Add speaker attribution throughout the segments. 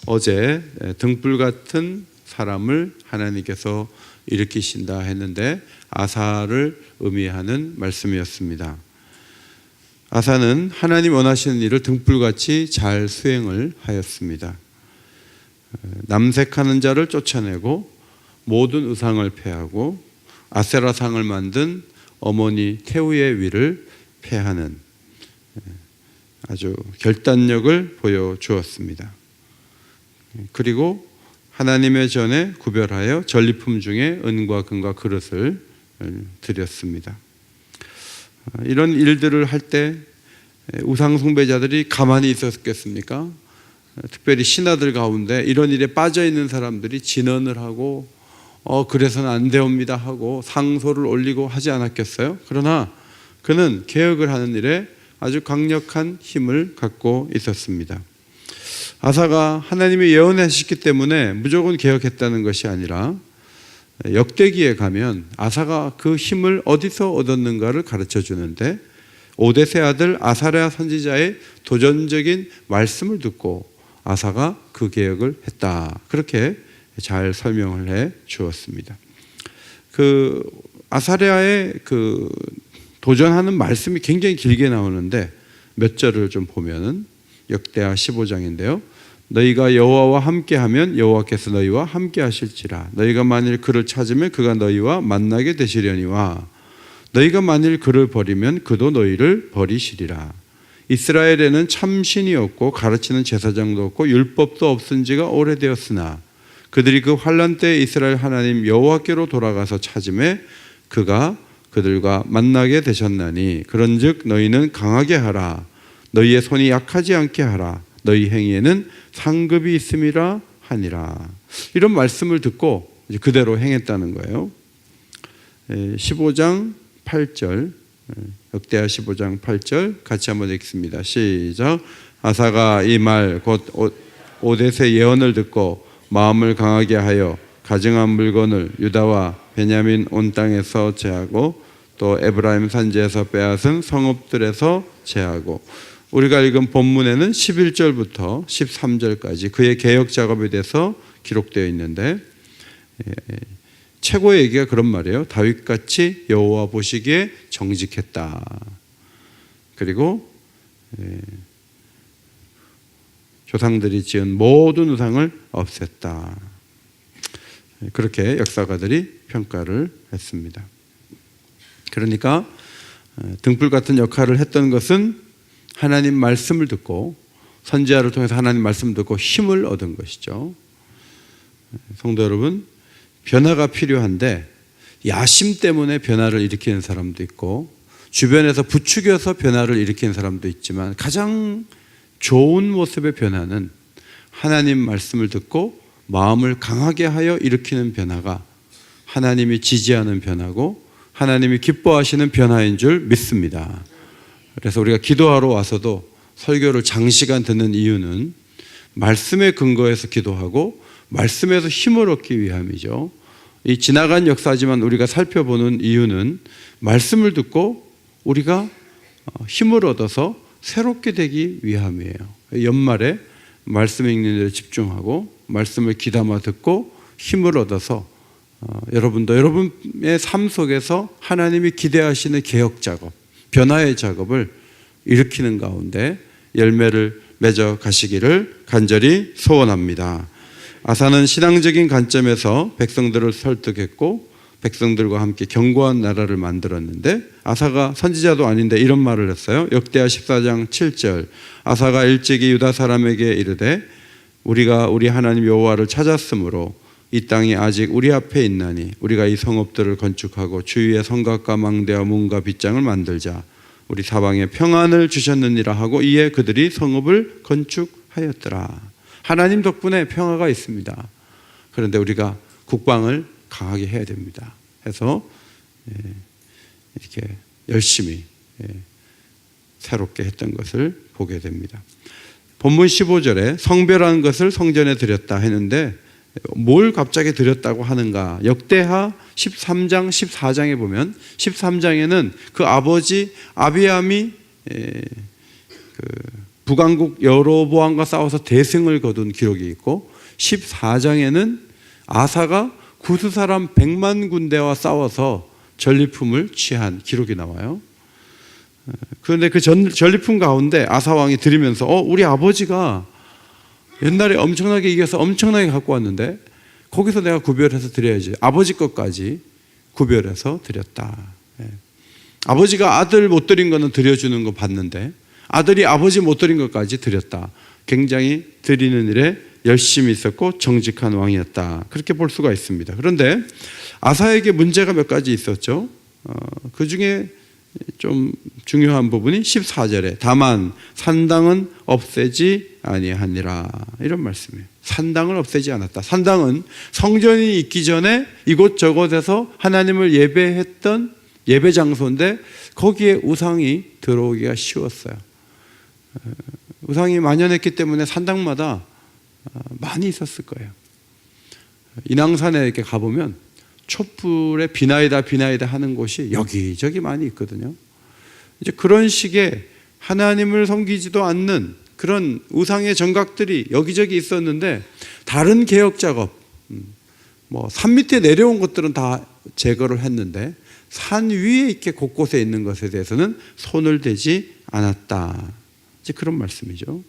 Speaker 1: 어제 등불 같은 사람을 하나님께서 일으키신다 했는데 아사를 의미하는 말씀이었습니다. 아사는 하나님 원하시는 일을 등불같이 잘 수행을 하였습니다. 남색하는 자를 쫓아내고 모든 우상을 폐하고 아세라상을 만든 어머니 태우의 위를 폐하는 아주 결단력을 보여주었습니다. 그리고 하나님의 전에 구별하여 전리품 중에 은과 금과 그릇을 드렸습니다. 이런 일들을 할 때 우상 숭배자들이 가만히 있었겠습니까? 특별히 신하들 가운데 이런 일에 빠져 있는 사람들이 진언을 하고 그래서는 안 되옵니다 하고 상소를 올리고 하지 않았겠어요? 그러나 그는 개혁을 하는 일에 아주 강력한 힘을 갖고 있었습니다. 아사가 하나님이 예언하셨기 때문에 무조건 개혁했다는 것이 아니라 역대기에 가면 아사가 그 힘을 어디서 얻었는가를 가르쳐 주는데 오데세 아들 아사랴 선지자의 도전적인 말씀을 듣고 아사가 그 개혁을 했다. 그렇게 잘 설명을 해 주었습니다. 그 아사랴의 그 도전하는 말씀이 굉장히 길게 나오는데 몇 절을 좀 보면은 역대하 15장인데요. 너희가 여호와와 함께하면 여호와께서 너희와 함께하실지라. 너희가 만일 그를 찾으면 그가 너희와 만나게 되시려니와 너희가 만일 그를 버리면 그도 너희를 버리시리라. 이스라엘에는 참신이 없고 가르치는 제사장도 없고 율법도 없은 지가 오래되었으나 그들이 그 환난 때 이스라엘 하나님 여호와께로 돌아가서 찾음에 그가 그들과 만나게 되셨나니 그런즉 너희는 강하게 하라. 너희의 손이 약하지 않게 하라. 너희 행위에는 상급이 있음이라 하니라. 이런 말씀을 듣고 그대로 행했다는 거예요. 15장 8절 역대하 15장 8절 같이 한번 읽습니다. 시작. 아사가 이 말 곧 오데세 예언을 듣고 마음을 강하게 하여 가증한 물건을 유다와 베냐민 온 땅에서 제하고 또 에브라임 산지에서 빼앗은 성읍들에서 제하고 우리가 읽은 본문에는 11절부터 13절까지 그의 개혁 작업에 대해서 기록되어 있는데 최고의 얘기가 그런 말이에요. 다윗같이 여호와 보시기에 정직했다. 그리고 조상들이 지은 모든 우상을 없앴다. 그렇게 역사가들이 평가를 했습니다. 그러니까 등불 같은 역할을 했던 것은 하나님 말씀을 듣고 선지자를 통해서 하나님 말씀을 듣고 힘을 얻은 것이죠. 성도 여러분, 변화가 필요한데 야심 때문에 변화를 일으키는 사람도 있고 주변에서 부추겨서 변화를 일으키는 사람도 있지만 가장 좋은 모습의 변화는 하나님 말씀을 듣고 마음을 강하게 하여 일으키는 변화가 하나님이 지지하는 변화고 하나님이 기뻐하시는 변화인 줄 믿습니다. 그래서 우리가 기도하러 와서도 설교를 장시간 듣는 이유는 말씀에 근거해서 기도하고 말씀에서 힘을 얻기 위함이죠. 이 지나간 역사지만 우리가 살펴보는 이유는 말씀을 듣고 우리가 힘을 얻어서 새롭게 되기 위함이에요. 연말에 말씀 읽는 데 집중하고 말씀을 귀담아 듣고 힘을 얻어서 여러분도 여러분의 삶 속에서 하나님이 기대하시는 개혁 작업, 변화의 작업을 일으키는 가운데 열매를 맺어 가시기를 간절히 소원합니다. 아사는 신앙적인 관점에서 백성들을 설득했고 백성들과 함께 견고한 나라를 만들었는데 아사가 선지자도 아닌데 이런 말을 했어요. 역대하 14장 7절 아사가 일찍이 유다 사람에게 이르되 우리가 우리 하나님 여호와를 찾았으므로 이 땅이 아직 우리 앞에 있나니 우리가 이 성읍들을 건축하고 주위에 성곽과 망대와 문과 빗장을 만들자. 우리 사방에 평안을 주셨느니라 하고 이에 그들이 성읍을 건축하였더라. 하나님 덕분에 평화가 있습니다. 그런데 우리가 국방을 강하게 해야 됩니다. 해서 이렇게 열심히 새롭게 했던 것을 보게 됩니다. 본문 15절에 성별한 것을 성전에 드렸다 했는데 뭘 갑자기 드렸다고 하는가? 역대하 13장 14장에 보면 13장에는 그 아버지 아비암이 북왕국 여로보암과 싸워서 대승을 거둔 기록이 있고 14장에는 아사가 구스 사람 100만 군대와 싸워서 전리품을 취한 기록이 나와요. 그런데 그 전리품 가운데 아사 왕이 드리면서 우리 아버지가 옛날에 엄청나게 이겨서 엄청나게 갖고 왔는데 거기서 내가 구별해서 드려야지. 아버지 것까지 구별해서 드렸다. 아버지가 아들 못 드린 거는 드려주는 거 봤는데 아들이 아버지 못 드린 것까지 드렸다. 굉장히 드리는 일에 열심히 있었고 정직한 왕이었다. 그렇게 볼 수가 있습니다. 그런데 아사에게 문제가 몇 가지 있었죠. 그 중에 좀 중요한 부분이 14절에 다만 산당은 없애지 아니하니라 이런 말씀이에요. 산당을 없애지 않았다. 산당은 성전이 있기 전에 이곳저곳에서 하나님을 예배했던 예배 장소인데 거기에 우상이 들어오기가 쉬웠어요. 우상이 만연했기 때문에 산당마다 많이 있었을 거예요. 인왕산에 이렇게 가보면 촛불에 비나이다 하는 곳이 여기저기 많이 있거든요. 이제 그런 식의 하나님을 섬기지도 않는 그런 우상의 정각들이 여기저기 있었는데 다른 개혁 작업, 산 밑에 내려온 것들은 다 제거를 했는데 산 위에 이렇게 곳곳에 있는 것에 대해서는 손을 대지 않았다. 이제 그런 말씀이죠.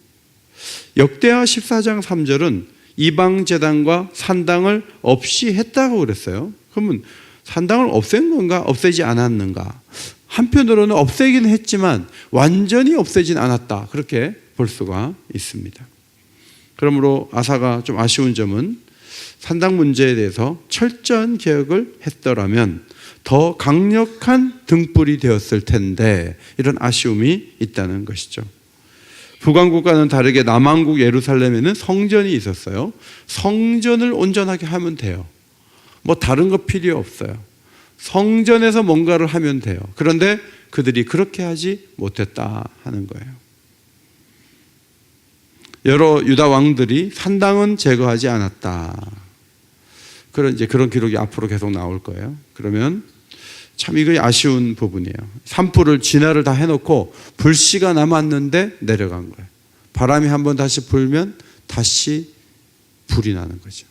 Speaker 1: 역대하 14장 3절은 이방 제단과 산당을 없이 했다고 그랬어요. 그러면 산당을 없앤 건가 없애지 않았는가? 한편으로는 없애긴 했지만 완전히 없애진 않았다. 그렇게 볼 수가 있습니다. 그러므로 아사가 좀 아쉬운 점은 산당 문제에 대해서 철저한 개혁을 했더라면 더 강력한 등불이 되었을 텐데 이런 아쉬움이 있다는 것이죠. 북왕국과는 다르게 남왕국 예루살렘에는 성전이 있었어요. 성전을 온전하게 하면 돼요. 뭐 다른 거 필요 없어요. 성전에서 뭔가를 하면 돼요. 그런데 그들이 그렇게 하지 못했다 하는 거예요. 여러 유다 왕들이 산당은 제거하지 않았다. 그런 기록이 앞으로 계속 나올 거예요. 그러면 참 이거 아쉬운 부분이에요. 산불을 진화를 다 해놓고 불씨가 남았는데 내려간 거예요. 바람이 한번 다시 불면 다시 불이 나는 거죠.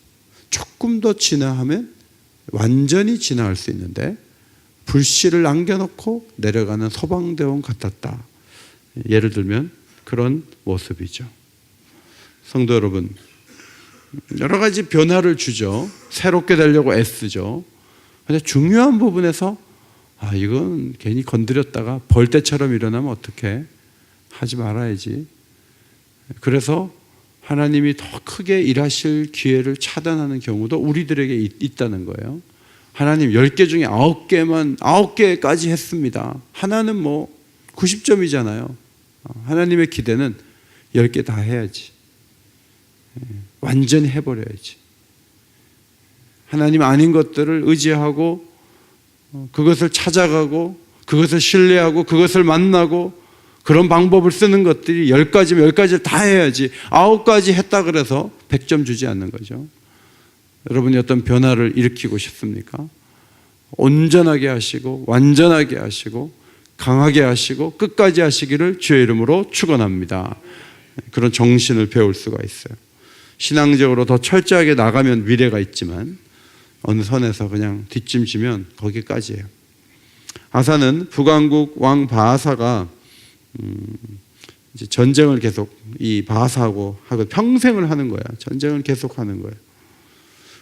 Speaker 1: 조금 더 진화하면 완전히 진화할 수 있는데 불씨를 남겨놓고 내려가는 소방대원 같았다. 예를 들면 그런 모습이죠. 성도 여러분, 여러 가지 변화를 주죠. 새롭게 되려고 애쓰죠. 근데 중요한 부분에서 이건 괜히 건드렸다가 벌떼처럼 일어나면 어떡해? 하지 말아야지. 그래서 하나님이 더 크게 일하실 기회를 차단하는 경우도 우리들에게 있다는 거예요. 하나님 10개 중에 9개까지 했습니다. 하나는 90점이잖아요. 하나님의 기대는 10개 다 해야지. 완전히 해버려야지. 하나님 아닌 것들을 의지하고 그것을 찾아가고 그것을 신뢰하고 그것을 만나고 그런 방법을 쓰는 것들이 10가지를 다 해야지 9가지 했다 그래서 100점 주지 않는 거죠. 여러분이 어떤 변화를 일으키고 싶습니까? 온전하게 하시고 완전하게 하시고 강하게 하시고 끝까지 하시기를 주의 이름으로 축원합니다. 그런 정신을 배울 수가 있어요. 신앙적으로 더 철저하게 나가면 미래가 있지만 어느 선에서 그냥 뒷짐지면 거기까지예요. 아사는 북왕국 왕 바하사가 이제 전쟁을 계속 이 바하사하고 평생을 하는 거야. 전쟁을 계속 하는 거예요.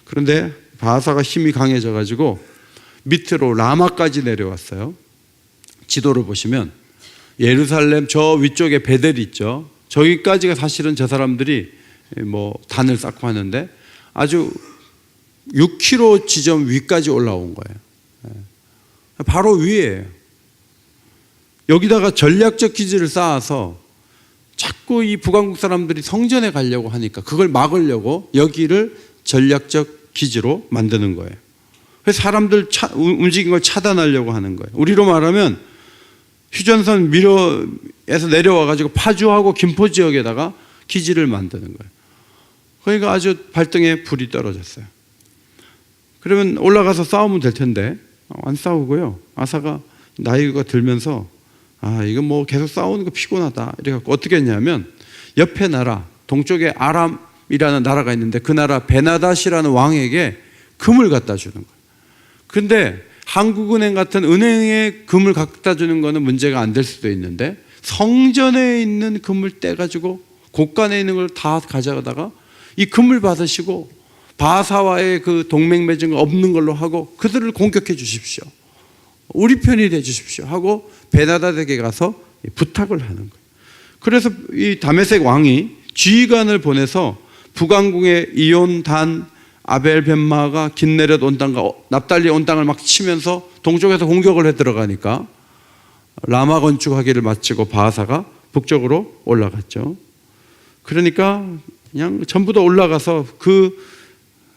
Speaker 1: 그런데 바하사가 힘이 강해져 가지고 밑으로 라마까지 내려왔어요. 지도를 보시면 예루살렘 저 위쪽에 베델 있죠. 저기까지가 사실은 저 사람들이 단을 쌓고 하는데 아주 6km 지점 위까지 올라온 거예요. 바로 위에요. 여기다가 전략적 기지를 쌓아서 자꾸 이 북왕국 사람들이 성전에 가려고 하니까 그걸 막으려고 여기를 전략적 기지로 만드는 거예요. 그래서 사람들 움직인 걸 차단하려고 하는 거예요. 우리로 말하면 휴전선 미러에서 내려와 가지고 파주하고 김포 지역에다가 기지를 만드는 거예요. 그러니까 아주 발등에 불이 떨어졌어요. 그러면 올라가서 싸우면 될 텐데 안 싸우고요. 아사가 나이가 들면서 이거 뭐 계속 싸우는 거 피곤하다. 이래갖고 어떻게 했냐면 옆에 나라, 동쪽에 아람이라는 나라가 있는데 그 나라 베나닷이라는 왕에게 금을 갖다 주는 거예요. 근데 한국은행 같은 은행에 금을 갖다 주는 거는 문제가 안 될 수도 있는데 성전에 있는 금을 떼가지고 곳간에 있는 걸 다 가져가다가 이 금을 받으시고 바사와의 그 동맹 맺은 거 없는 걸로 하고 그들을 공격해 주십시오. 우리 편이 돼 주십시오 하고 베나닷에게 가서 부탁을 하는 거예요. 그래서 이 다메섹 왕이 지휘관을 보내서 북왕궁의 이온, 단, 아벨, 벤마가 긴네렛 온 땅과 납달리 온 땅을 막 치면서 동쪽에서 공격을 해 들어가니까 라마 건축하기를 마치고 바하사가 북쪽으로 올라갔죠. 그러니까 그냥 전부 다 올라가서 그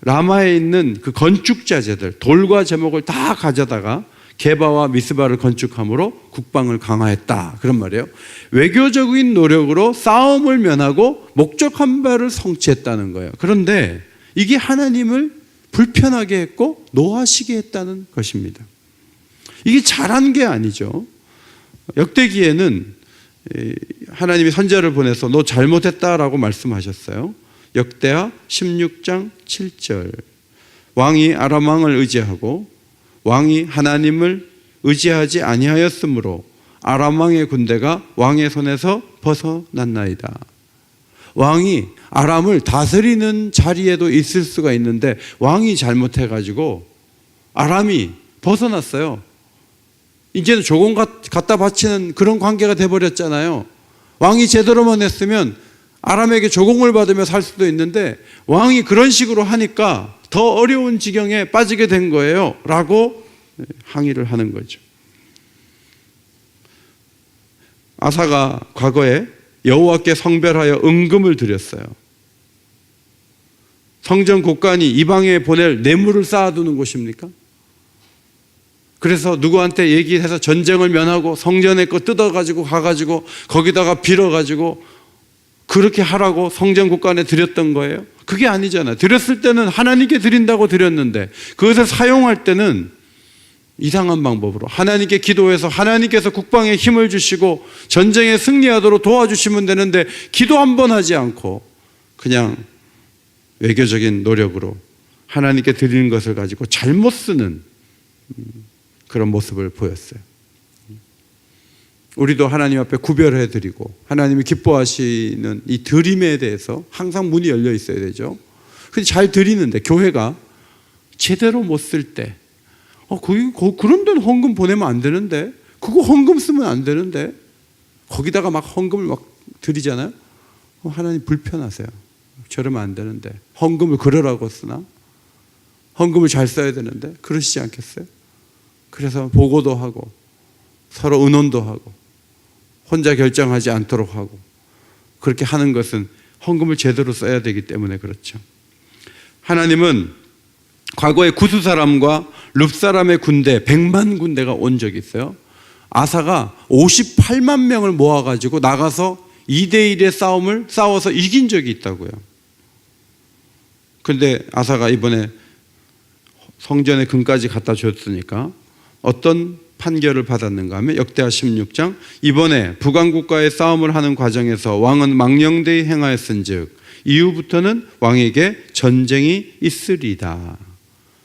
Speaker 1: 라마에 있는 그 건축자재들, 돌과 제목을 다 가져다가 게바와 미스바를 건축함으로 국방을 강화했다. 그런 말이에요. 외교적인 노력으로 싸움을 면하고 목적한 바를 성취했다는 거예요. 그런데 이게 하나님을 불편하게 했고 노하시게 했다는 것입니다. 이게 잘한 게 아니죠. 역대기에는 하나님이 선지자를 보내서 너 잘못했다라고 말씀하셨어요. 역대하 16장 7절. 왕이 아람 왕을 의지하고 왕이 하나님을 의지하지 아니하였으므로 아람 왕의 군대가 왕의 손에서 벗어났나이다. 왕이 아람을 다스리는 자리에도 있을 수가 있는데 왕이 잘못해가지고 아람이 벗어났어요. 이제는 조공 갖다 바치는 그런 관계가 돼버렸잖아요. 왕이 제대로만 했으면 아람에게 조공을 받으며 살 수도 있는데 왕이 그런 식으로 하니까 더 어려운 지경에 빠지게 된 거예요 라고 항의를 하는 거죠. 아사가 과거에 여호와께 성별하여 은금을 드렸어요. 성전 곳간이 이방에 보낼 뇌물을 쌓아두는 곳입니까? 그래서 누구한테 얘기해서 전쟁을 면하고 성전에 거 뜯어가지고 가가지고 거기다가 빌어가지고 그렇게 하라고 성전 곳간에 드렸던 거예요? 그게 아니잖아요. 드렸을 때는 하나님께 드린다고 드렸는데 그것을 사용할 때는 이상한 방법으로 하나님께 기도해서 하나님께서 국방에 힘을 주시고 전쟁에 승리하도록 도와주시면 되는데 기도 한 번 하지 않고 그냥 외교적인 노력으로 하나님께 드리는 것을 가지고 잘못 쓰는 그런 모습을 보였어요. 우리도 하나님 앞에 구별해 드리고 하나님이 기뻐하시는 이 드림에 대해서 항상 문이 열려 있어야 되죠. 근데 잘 드리는데 교회가 제대로 못 쓸 때 그런 데는 헌금 보내면 안 되는데 그거 헌금 쓰면 안 되는데 거기다가 막 헌금을 막 드리잖아요. 하나님 불편하세요. 저러면 안 되는데 헌금을 그러라고 쓰나? 헌금을 잘 써야 되는데 그러시지 않겠어요? 그래서 보고도 하고 서로 의논도 하고 혼자 결정하지 않도록 하고 그렇게 하는 것은 헌금을 제대로 써야 되기 때문에 그렇죠. 하나님은 과거에 구스 사람과 룹 사람의 군대 100만 군대가 온 적이 있어요. 아사가 58만 명을 모아가지고 나가서 2대1의 싸움을 싸워서 이긴 적이 있다고요. 그런데 아사가 이번에 성전에 금까지 갖다 줬으니까 어떤 판결을 받았는가 하면 역대하 16장 이번에 북왕국과의 싸움을 하는 과정에서 왕은 망령되이 행하였은즉 이후부터는 왕에게 전쟁이 있으리다.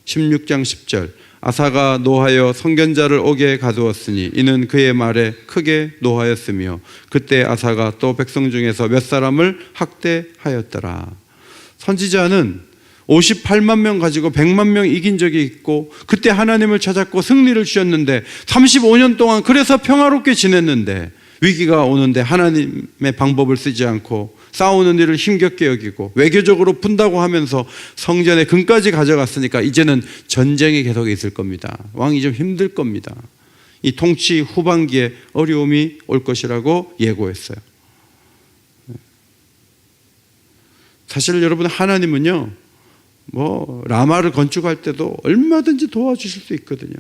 Speaker 1: 16장 10절 아사가 노하여 선견자를 옥에 가두었으니 이는 그의 말에 크게 노하였으며 그때 아사가 또 백성 중에서 몇 사람을 학대하였더라. 선지자는 58만 명 가지고 100만 명 이긴 적이 있고 그때 하나님을 찾았고 승리를 주셨는데 35년 동안 그래서 평화롭게 지냈는데 위기가 오는데 하나님의 방법을 쓰지 않고 싸우는 일을 힘겹게 여기고 외교적으로 푼다고 하면서 성전에 금까지 가져갔으니까 이제는 전쟁이 계속 있을 겁니다. 왕이 좀 힘들 겁니다. 이 통치 후반기에 어려움이 올 것이라고 예고했어요. 사실 여러분 하나님은요 라마를 건축할 때도 얼마든지 도와주실 수 있거든요.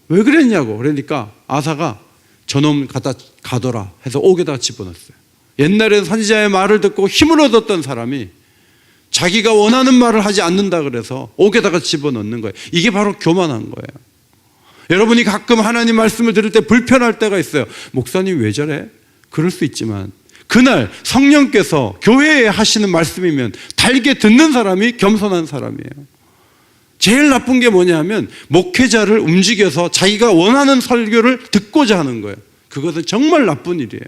Speaker 1: 왜 그랬냐고 그러니까 아사가 저놈 갖다 가둬라 해서 옥에다 집어넣었어요. 옛날에는 선지자의 말을 듣고 힘을 얻었던 사람이 자기가 원하는 말을 하지 않는다 그래서 옥에다가 집어넣는 거예요. 이게 바로 교만한 거예요. 여러분이 가끔 하나님 말씀을 들을 때 불편할 때가 있어요. 목사님 왜 저래? 그럴 수 있지만 그날 성령께서 교회에 하시는 말씀이면 달게 듣는 사람이 겸손한 사람이에요. 제일 나쁜 게 뭐냐면 목회자를 움직여서 자기가 원하는 설교를 듣고자 하는 거예요. 그것은 정말 나쁜 일이에요.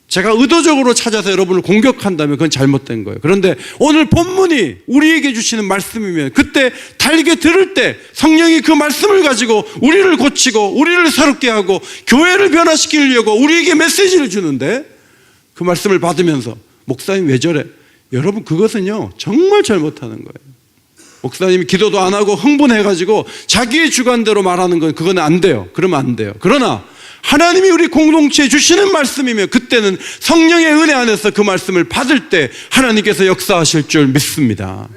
Speaker 1: 제가 의도적으로 찾아서 여러분을 공격한다면 그건 잘못된 거예요. 그런데 오늘 본문이 우리에게 주시는 말씀이면 그때 달게 들을 때 성령이 그 말씀을 가지고 우리를 고치고 우리를 새롭게 하고 교회를 변화시키려고 우리에게 메시지를 주는데 그 말씀을 받으면서 목사님 왜 저래? 여러분 그것은요 정말 잘못하는 거예요. 목사님이 기도도 안 하고 흥분해가지고 자기의 주관대로 말하는 건 그건 안 돼요. 그러면 안 돼요. 그러나 하나님이 우리 공동체에 주시는 말씀이면 그때는 성령의 은혜 안에서 그 말씀을 받을 때 하나님께서 역사하실 줄 믿습니다.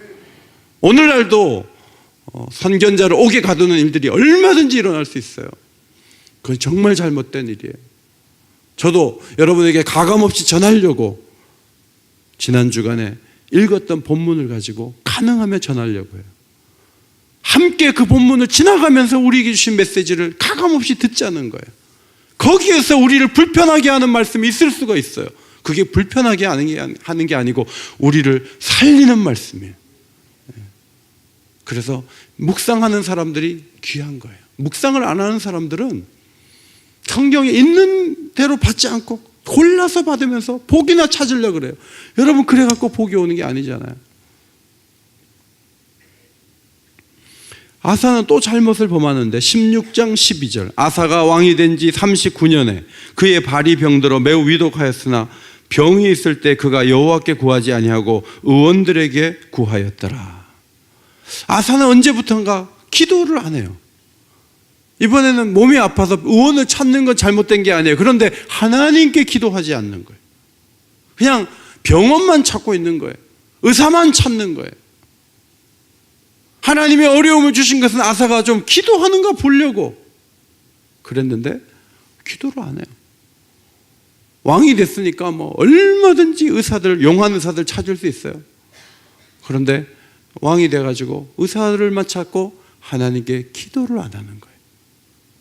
Speaker 1: 오늘날도 선견자를 옥에 가두는 일들이 얼마든지 일어날 수 있어요. 그건 정말 잘못된 일이에요. 저도 여러분에게 가감없이 전하려고 지난 주간에 읽었던 본문을 가지고 가능하면 전하려고 해요. 함께 그 본문을 지나가면서 우리에게 주신 메시지를 가감없이 듣자는 거예요. 거기에서 우리를 불편하게 하는 말씀이 있을 수가 있어요. 그게 불편하게 하는 게 아니고 우리를 살리는 말씀이에요. 그래서 묵상하는 사람들이 귀한 거예요. 묵상을 안 하는 사람들은 성경에 있는 대로 받지 않고 골라서 받으면서 복이나 찾으려고 그래요. 여러분 그래갖고 복이 오는 게 아니잖아요. 아사는 또 잘못을 범하는데 16장 12절 아사가 왕이 된 지 39년에 그의 발이 병들어 매우 위독하였으나 병이 있을 때 그가 여호와께 구하지 아니하고 의원들에게 구하였더라. 아사는 언제부턴가 기도를 안 해요. 이번에는 몸이 아파서 의원을 찾는 건 잘못된 게 아니에요. 그런데 하나님께 기도하지 않는 거예요. 그냥 병원만 찾고 있는 거예요. 의사만 찾는 거예요. 하나님의 어려움을 주신 것은 아사가 좀 기도하는가 보려고 그랬는데 기도를 안 해요. 왕이 됐으니까 뭐 얼마든지 의사들, 용한 의사들 찾을 수 있어요. 그런데 왕이 돼가지고 의사들만 찾고 하나님께 기도를 안 하는 거예요.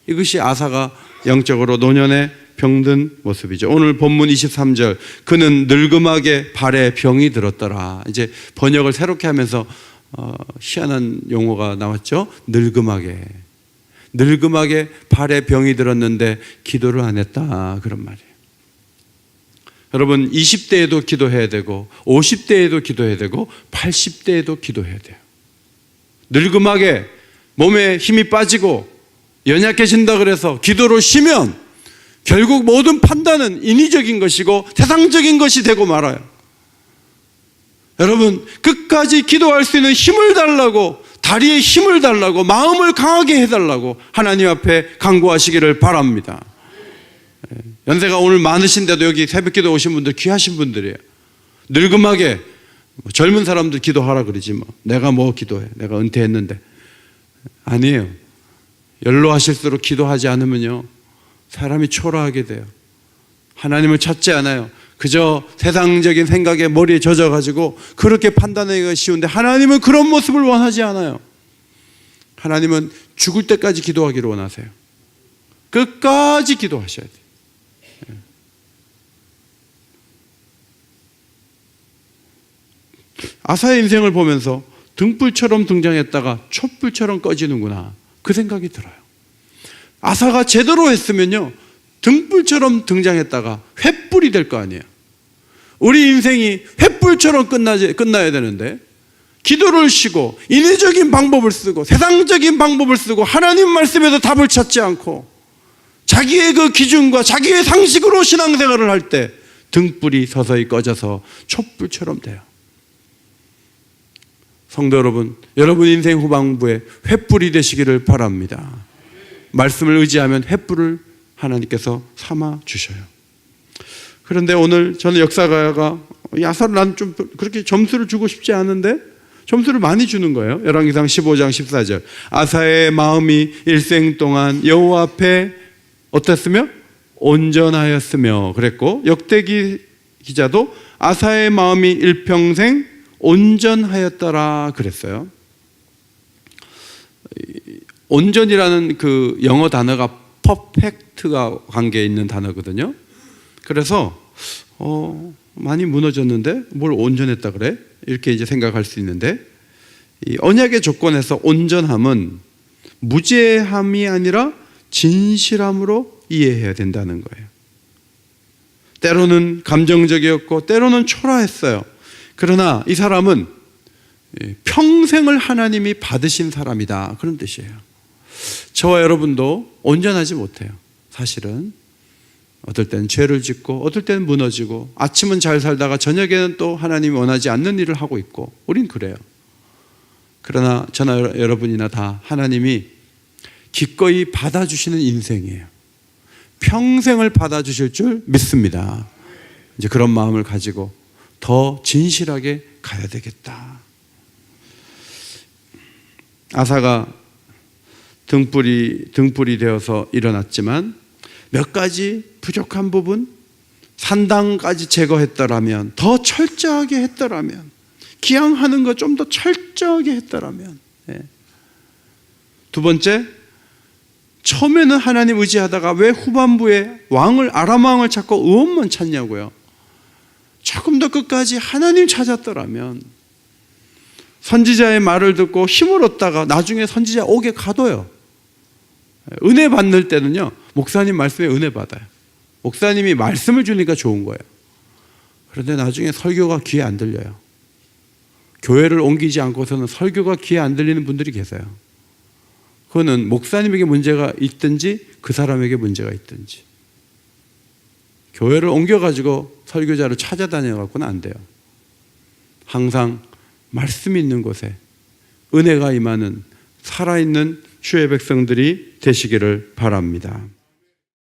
Speaker 1: 이것이 아사가 영적으로 노년에 병든 모습이죠. 오늘 본문 23절 그는 늙음하게 발에 병이 들었더라. 이제 번역을 새롭게 하면서 희한한 용어가 나왔죠. 늙음하게 발에 병이 들었는데 기도를 안 했다 그런 말이에요. 여러분 20대에도 기도해야 되고 50대에도 기도해야 되고 80대에도 기도해야 돼요. 늙음하게 몸에 힘이 빠지고 연약해진다 그래서 기도를 쉬면 결국 모든 판단은 인위적인 것이고 세상적인 것이 되고 말아요. 여러분 끝까지 기도할 수 있는 힘을 달라고, 다리에 힘을 달라고, 마음을 강하게 해달라고 하나님 앞에 간구하시기를 바랍니다. 연세가 오늘 많으신데도 여기 새벽기도 오신 분들 귀하신 분들이에요. 늙음하게 젊은 사람들 기도하라 그러지 뭐 내가 뭐 기도해, 내가 은퇴했는데. 아니에요. 연로하실수록 기도하지 않으면요 사람이 초라하게 돼요. 하나님을 찾지 않아요. 그저 세상적인 생각에 머리에 젖어가지고 그렇게 판단하기가 쉬운데 하나님은 그런 모습을 원하지 않아요. 하나님은 죽을 때까지 기도하기를 원하세요. 끝까지 기도하셔야 돼요. 아사의 인생을 보면서 등불처럼 등장했다가 촛불처럼 꺼지는구나 그 생각이 들어요. 아사가 제대로 했으면요 등불처럼 등장했다가 횃불이 될 거 아니에요. 우리 인생이 횃불처럼 끝나야 되는데 기도를 쉬고 인위적인 방법을 쓰고 세상적인 방법을 쓰고 하나님 말씀에서 답을 찾지 않고 자기의 그 기준과 자기의 상식으로 신앙생활을 할 때 등불이 서서히 꺼져서 촛불처럼 돼요. 성도 여러분, 여러분 인생 후반부에 횃불이 되시기를 바랍니다. 말씀을 의지하면 횃불을 하나님께서 삼아 주셔요. 그런데 오늘 저는 역사가가 아사를 난 좀 그렇게 점수를 주고 싶지 않은데 점수를 많이 주는 거예요. 열왕기상 15장 14절 아사의 마음이 일생 동안 여호와 앞에 어땠으며? 온전하였으며 그랬고 역대기 기자도 아사의 마음이 일평생 온전하였더라 그랬어요. 온전이라는 그 영어 단어가 퍼펙트가 관계에 있는 단어거든요. 그래서 많이 무너졌는데 뭘 온전했다 그래? 이렇게 이제 생각할 수 있는데, 이 언약의 조건에서 온전함은 무죄함이 아니라 진실함으로 이해해야 된다는 거예요. 때로는 감정적이었고 때로는 초라했어요. 그러나 이 사람은 평생을 하나님이 받으신 사람이다, 그런 뜻이에요. 저와 여러분도 온전하지 못해요. 사실은 어떨 때는 죄를 짓고 어떨 때는 무너지고, 아침은 잘 살다가 저녁에는 또 하나님이 원하지 않는 일을 하고 있고, 우린 그래요. 그러나 저나 여러분이나 다 하나님이 기꺼이 받아주시는 인생이에요. 평생을 받아주실 줄 믿습니다. 이제 그런 마음을 가지고 더 진실하게 가야 되겠다. 아사가 등불이 되어서 일어났지만 몇 가지 부족한 부분, 산당까지 제거했더라면, 더 철저하게 했더라면, 기양하는 거 좀 더 철저하게 했더라면. 두 번째, 처음에는 하나님 의지하다가 왜 후반부에 아람 왕을 찾고 의원만 찾냐고요. 조금 더 끝까지 하나님 찾았더라면, 선지자의 말을 듣고 힘을 얻다가 나중에 선지자 옥에 가둬요. 은혜 받는 때는요, 목사님 말씀에 은혜 받아요. 목사님이 말씀을 주니까 좋은 거예요. 그런데 나중에 설교가 귀에 안 들려요. 교회를 옮기지 않고서는 설교가 귀에 안 들리는 분들이 계세요. 그거는 목사님에게 문제가 있든지 그 사람에게 문제가 있든지. 교회를 옮겨가지고 설교자를 찾아다녀갖고는 안 돼요. 항상 말씀이 있는 곳에 은혜가 임하는 살아있는 주의 백성들이 되시기를 바랍니다.